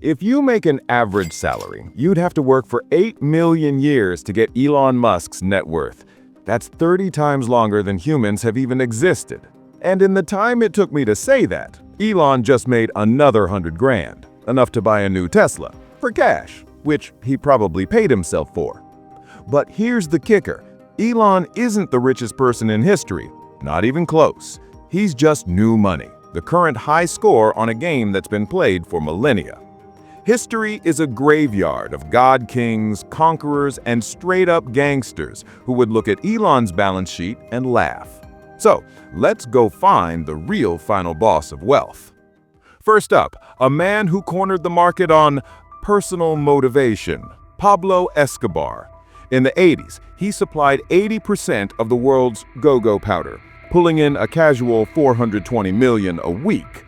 If you make an average salary, you'd have to work for 8 million years to get Elon Musk's net worth. That's 30 times longer than humans have even existed. And in the time it took me to say that, Elon just made another 100 grand, enough to buy a new Tesla, for cash, which he probably paid himself for. But here's the kicker. Elon isn't the richest person in history, not even close. He's just new money, the current high score on a game that's been played for millennia. History is a graveyard of god-kings, conquerors, and straight-up gangsters who would look at Elon's balance sheet and laugh. So, let's go find the real final boss of wealth. First up, a man who cornered the market on personal motivation, Pablo Escobar. In the 80s, he supplied 80% of the world's go-go powder, pulling in a casual $420 million a week.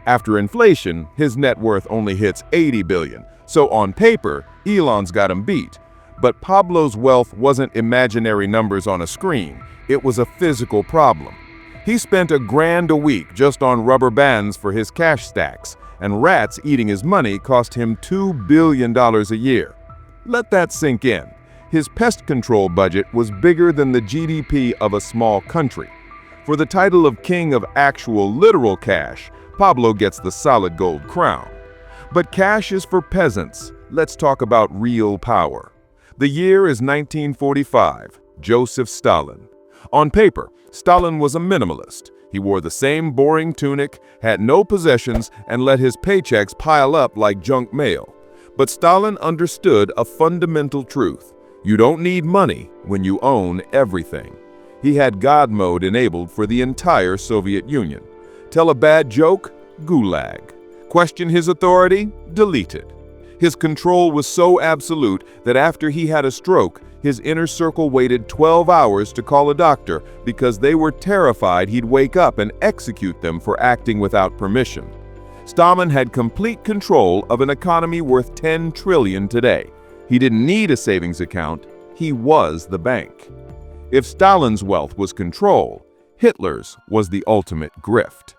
After inflation, his net worth only hits $80 billion, so on paper, Elon's got him beat. But Pablo's wealth wasn't imaginary numbers on a screen, it was a physical problem. He spent $1 grand a week just on rubber bands for his cash stacks, and rats eating his money cost him $2 billion a year. Let that sink in. His pest control budget was bigger than the GDP of a small country. For the title of king of actual literal cash, Pablo gets the solid gold crown. But cash is for peasants. Let's talk about real power. The year is 1945, Joseph Stalin. On paper, Stalin was a minimalist. He wore the same boring tunic, had no possessions, and let his paychecks pile up like junk mail. But Stalin understood a fundamental truth. You don't need money when you own everything. He had God mode enabled for the entire Soviet Union. Tell a bad joke? Gulag. Question his authority? Deleted. His control was so absolute that after he had a stroke, his inner circle waited 12 hours to call a doctor because they were terrified he'd wake up and execute them for acting without permission. Stalin had complete control of an economy worth 10 trillion today. He didn't need a savings account, he was the bank. If Stalin's wealth was control, Hitler's was the ultimate grift.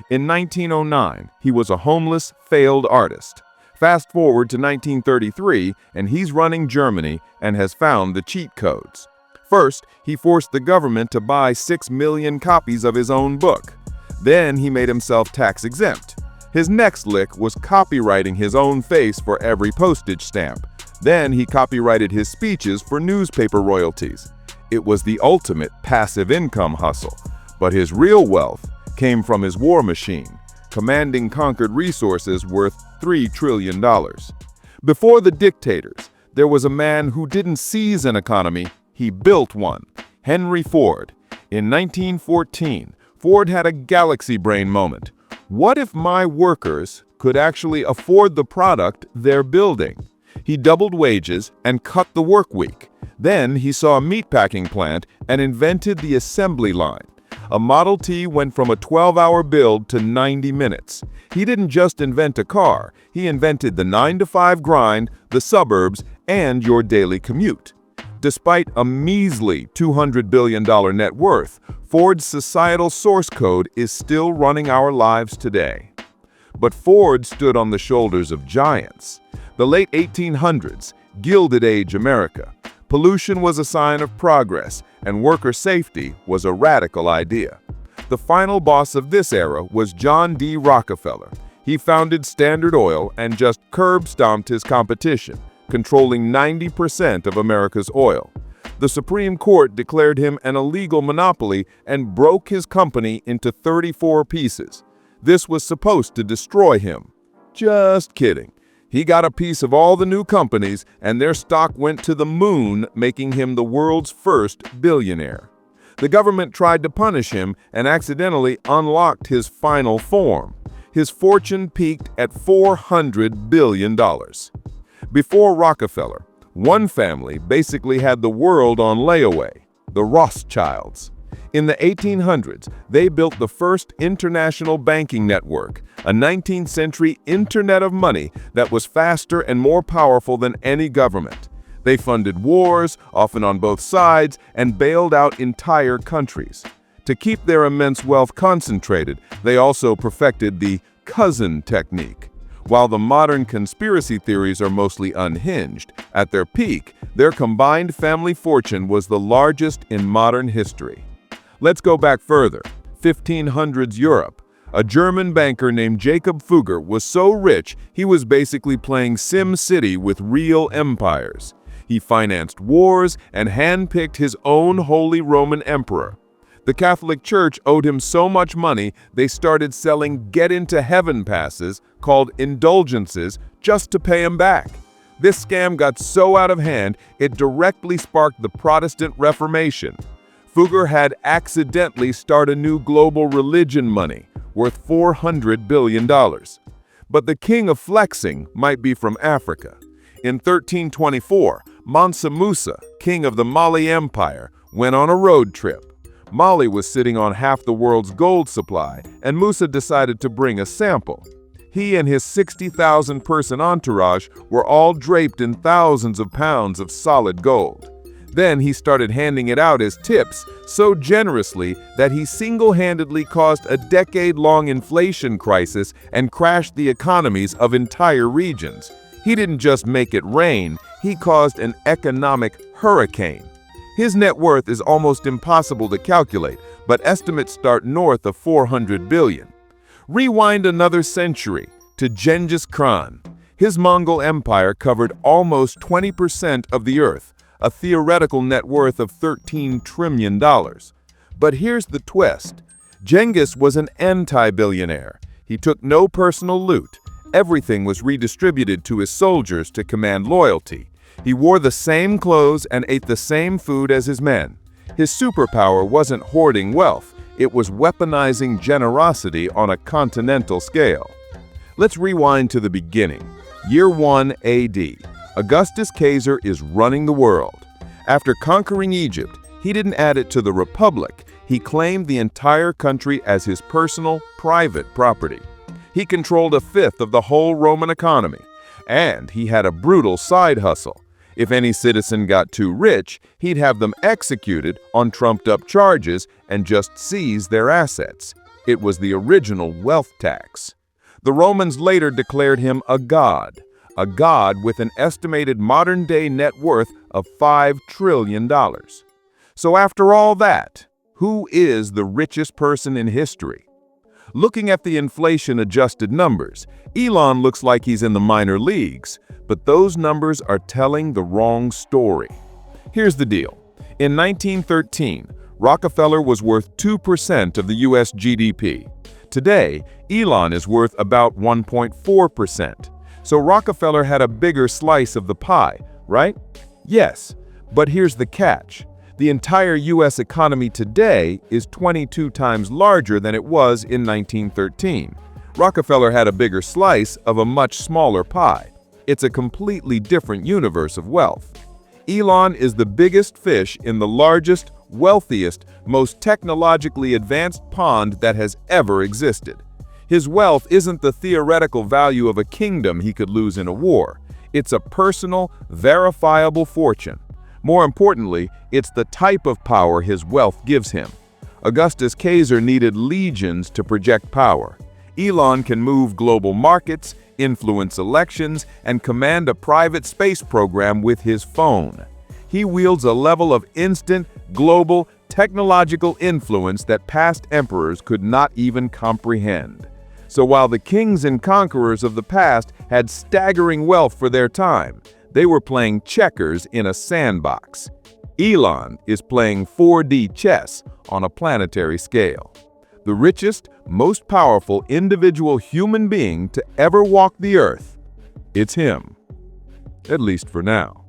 In 1909, he was a homeless, failed artist. Fast forward to 1933, and he's running Germany and has found the cheat codes. First, he forced the government to buy 6 million copies of his own book. Then he made himself tax-exempt. His next lick was copywriting his own face for every postage stamp. Then he copyrighted his speeches for newspaper royalties. It was the ultimate passive income hustle. But his real wealth came from his war machine, commanding conquered resources worth $3 trillion. Before the dictators, there was a man who didn't seize an economy, he built one. Henry Ford. In 1914, Ford had a galaxy brain moment. What if my workers could actually afford the product they're building? He doubled wages and cut the work week. Then he saw a meatpacking plant and invented the assembly line. A Model T went from a 12-hour build to 90 minutes. He didn't just invent a car, he invented the 9-to-5 grind, the suburbs, and your daily commute. Despite a measly $200 billion net worth, Ford's societal source code is still running our lives today. But Ford stood on the shoulders of giants. The late 1800s, Gilded Age America. Pollution was a sign of progress, and worker safety was a radical idea. The final boss of this era was John D. Rockefeller. He founded Standard Oil and just curb-stomped his competition, controlling 90% of America's oil. The Supreme Court declared him an illegal monopoly and broke his company into 34 pieces. This was supposed to destroy him. Just kidding. He got a piece of all the new companies, and their stock went to the moon, making him the world's first billionaire. The government tried to punish him and accidentally unlocked his final form. His fortune peaked at $400 billion. Before Rockefeller, one family basically had the world on layaway, the Rothschilds. In the 1800s, they built the first international banking network, a 19th century internet of money that was faster and more powerful than any government. They funded wars, often on both sides, and bailed out entire countries. To keep their immense wealth concentrated, they also perfected the cousin technique. While the modern conspiracy theories are mostly unhinged, at their peak, their combined family fortune was the largest in modern history. Let's go back further. 1500s Europe. A German banker named Jakob Fugger was so rich he was basically playing Sim City with real empires. He financed wars and handpicked his own Holy Roman Emperor. The Catholic Church owed him so much money they started selling get-into-heaven passes called indulgences just to pay him back. This scam got so out of hand it directly sparked the Protestant Reformation. Fugger had accidentally started a new global religion money worth $400 billion. But the king of flexing might be from Africa. In 1324, Mansa Musa, king of the Mali Empire, went on a road trip. Mali was sitting on half the world's gold supply, and Musa decided to bring a sample. He and his 60,000-person entourage were all draped in thousands of pounds of solid gold. Then he started handing it out as tips so generously that he single-handedly caused a decade-long inflation crisis and crashed the economies of entire regions. He didn't just make it rain, he caused an economic hurricane. His net worth is almost impossible to calculate, but estimates start north of $400 billion. Rewind another century to Genghis Khan. His Mongol empire covered almost 20% of the earth, a theoretical net worth of $13 trillion. But here's the twist. Genghis was an anti-billionaire. He took no personal loot. Everything was redistributed to his soldiers to command loyalty. He wore the same clothes and ate the same food as his men. His superpower wasn't hoarding wealth, it was weaponizing generosity on a continental scale. Let's rewind to the beginning. Year 1 AD. Augustus Caesar is running the world. After conquering Egypt, he didn't add it to the Republic. He claimed the entire country as his personal, private property. He controlled a fifth of the whole Roman economy. And he had a brutal side hustle. If any citizen got too rich, he'd have them executed on trumped-up charges and just seize their assets. It was the original wealth tax. The Romans later declared him a god with an estimated modern-day net worth of $5 trillion. So after all that, who is the richest person in history? Looking at the inflation-adjusted numbers, Elon looks like he's in the minor leagues, but those numbers are telling the wrong story. Here's the deal. In 1913, Rockefeller was worth 2% of the US GDP. Today, Elon is worth about 1.4%. So Rockefeller had a bigger slice of the pie, right? Yes, but here's the catch. The entire US economy today is 22 times larger than it was in 1913. Rockefeller had a bigger slice of a much smaller pie. It's a completely different universe of wealth. Elon is the biggest fish in the largest, wealthiest, most technologically advanced pond that has ever existed. His wealth isn't the theoretical value of a kingdom he could lose in a war. It's a personal, verifiable fortune. More importantly, it's the type of power his wealth gives him. Augustus Caesar needed legions to project power. Elon can move global markets, influence elections, and command a private space program with his phone. He wields a level of instant, global, technological influence that past emperors could not even comprehend. So while the kings and conquerors of the past had staggering wealth for their time, they were playing checkers in a sandbox. Elon is playing 4D chess on a planetary scale. The richest, most powerful individual human being to ever walk the earth, it's him. At least for now.